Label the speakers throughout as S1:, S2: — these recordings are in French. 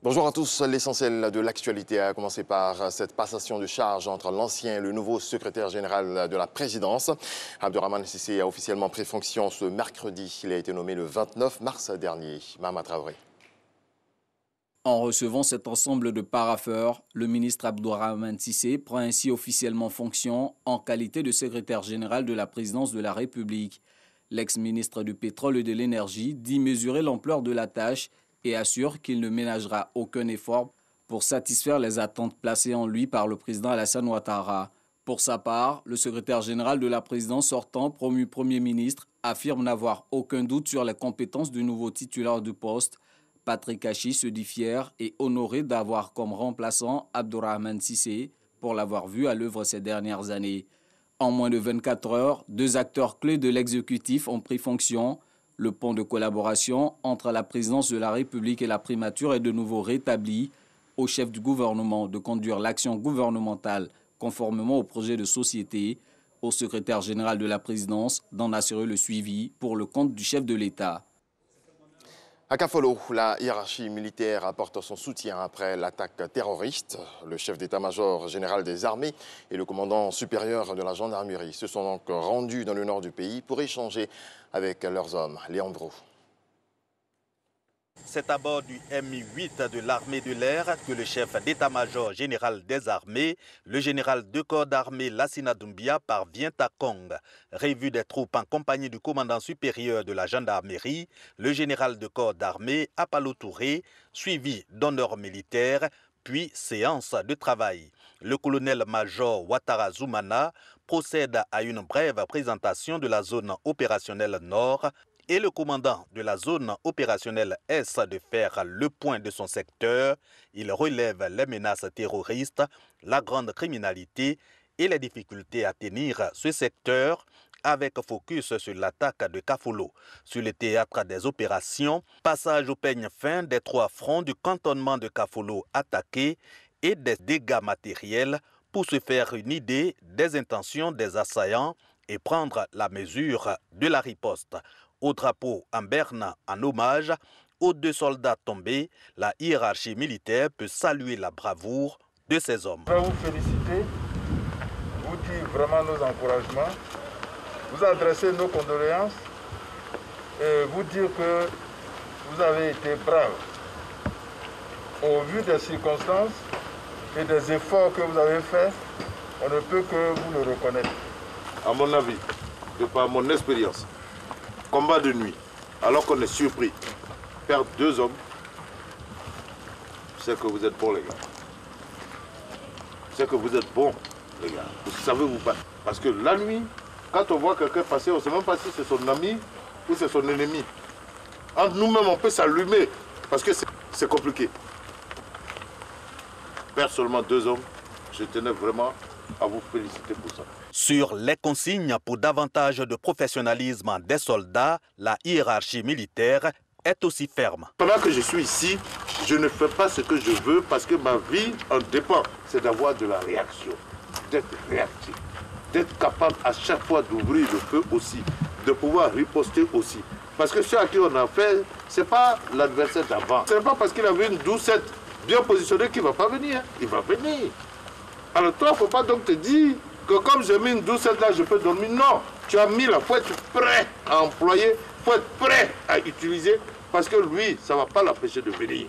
S1: Bonjour à tous. L'essentiel de l'actualité a commencé par cette passation de charge entre l'ancien et le nouveau secrétaire général de la présidence. Abdourahmane Cissé a officiellement pris fonction ce mercredi. Il a été nommé le 29 mars dernier. Mahama Traoré.
S2: En recevant cet ensemble de parapheurs, le ministre Abdourahmane Cissé prend ainsi officiellement fonction en qualité de secrétaire général de la présidence de la République. L'ex-ministre du Pétrole et de l'Énergie dit mesurer l'ampleur de la tâche et assure qu'il ne ménagera aucun effort pour satisfaire les attentes placées en lui par le président Alassane Ouattara. Pour sa part, le secrétaire général de la présidence sortant, promu Premier ministre, affirme n'avoir aucun doute sur les compétences du nouveau titulaire du poste. Patrick Hachi se dit fier et honoré d'avoir comme remplaçant Abdourahmane Cissé pour l'avoir vu à l'œuvre ces dernières années. En moins de 24 heures, deux acteurs clés de l'exécutif ont pris fonction. Le pont de collaboration entre la présidence de la République et la primature est de nouveau rétabli. Au chef du gouvernement de conduire l'action gouvernementale conformément au projet de société, au secrétaire général de la présidence d'en assurer le suivi pour le compte du chef de l'État.
S1: À Kafolo, la hiérarchie militaire apporte son soutien après l'attaque terroriste. Le chef d'état-major général des armées et le commandant supérieur de la gendarmerie se sont donc rendus dans le nord du pays pour échanger avec leurs hommes. Léon Brou.
S3: C'est à bord du Mi-8 de l'armée de l'air que le chef d'état-major général des armées, le général de corps d'armée Lassina Doumbia, parvient à Kong. Revue des troupes en compagnie du commandant supérieur de la gendarmerie, le général de corps d'armée Apalo Touré, suivi d'honneurs militaires, puis séance de travail. Le colonel-major Ouattara Zoumana procède à une brève présentation de la zone opérationnelle Nord et le commandant de la zone opérationnelle Est de faire le point de son secteur. Il relève les menaces terroristes, la grande criminalité et les difficultés à tenir ce secteur avec focus sur l'attaque de Kafolo. Sur le théâtre des opérations, passage au peigne fin des trois fronts du cantonnement de Kafolo attaqué et des dégâts matériels pour se faire une idée des intentions des assaillants et prendre la mesure de la riposte. Au drapeau en berne en hommage aux deux soldats tombés, la hiérarchie militaire peut saluer la bravoure de ces hommes.
S4: Je vais vous féliciter, vous dire vraiment nos encouragements, vous adresser nos condoléances et vous dire que vous avez été braves. Au vu des circonstances et des efforts que vous avez faits, on ne peut que vous le reconnaître.
S5: À mon avis, de par mon expérience, combat de nuit, alors qu'on est surpris, perdre deux hommes, c'est que vous êtes bons, les gars. C'est que vous êtes bons, les gars. Vous savez vous battre. Parce que la nuit, quand on voit quelqu'un passer, on ne sait même pas si c'est son ami ou c'est son ennemi. Entre nous-mêmes, on peut s'allumer, parce que c'est compliqué. Perdre seulement deux hommes, je tenais vraiment à vous féliciter pour ça.
S3: Sur les consignes pour davantage de professionnalisme des soldats, la hiérarchie militaire est aussi ferme.
S5: Pendant que je suis ici, je ne fais pas ce que je veux parce que ma vie en dépend. C'est d'avoir de la réaction, d'être réactif, d'être capable à chaque fois d'ouvrir le feu aussi, de pouvoir riposter aussi. Parce que ce à qui on a fait, ce n'est pas l'adversaire d'avant. Ce n'est pas parce qu'il avait une doucette bien positionnée qu'il ne va pas venir. Il va venir. Alors toi, il ne faut pas donc te dire que comme j'ai mis une doucette là, je peux dormir. Non, tu as mis là, il faut être prêt à employer, il faut être prêt à utiliser, parce que lui, ça ne va pas l'empêcher de venir.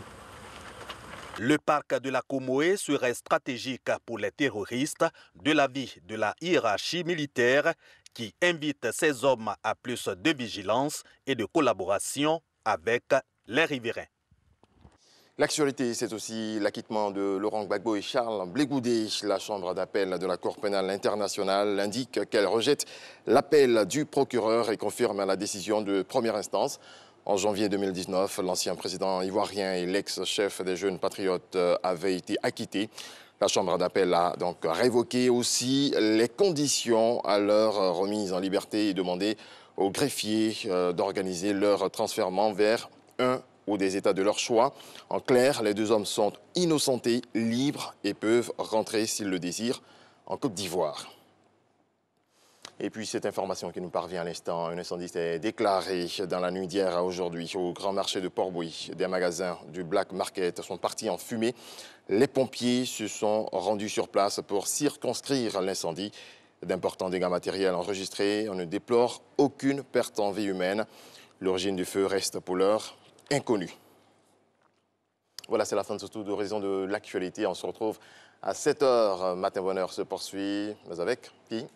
S3: Le parc de la Comoé serait stratégique pour les terroristes de l'avis de la hiérarchie militaire qui invite ces hommes à plus de vigilance et de collaboration avec les riverains.
S1: L'actualité, c'est aussi l'acquittement de Laurent Gbagbo et Charles Blé-Goudé. La chambre d'appel de la Cour pénale internationale indique qu'elle rejette l'appel du procureur et confirme la décision de première instance. En janvier 2019, l'ancien président ivoirien et l'ex-chef des Jeunes Patriotes avaient été acquittés. La chambre d'appel a donc révoqué aussi les conditions à leur remise en liberté et demandé aux greffiers d'organiser leur transfèrement vers un ou des États de leur choix. En clair, les deux hommes sont innocentés, libres et peuvent rentrer s'ils le désirent en Côte d'Ivoire. Et puis cette information qui nous parvient à l'instant, un incendie s'est déclaré dans la nuit d'hier à aujourd'hui au grand marché de Port-Bouilly. Des magasins du Black Market sont partis en fumée. Les pompiers se sont rendus sur place pour circonscrire l'incendie. D'importants dégâts matériels enregistrés. On ne déplore aucune perte en vie humaine. L'origine du feu reste pour l'heure inconnue. Voilà, c'est la fin de ce tour d'horizon de l'actualité. On se retrouve à 7h. Matin Bonheur se poursuit. Mais avec qui?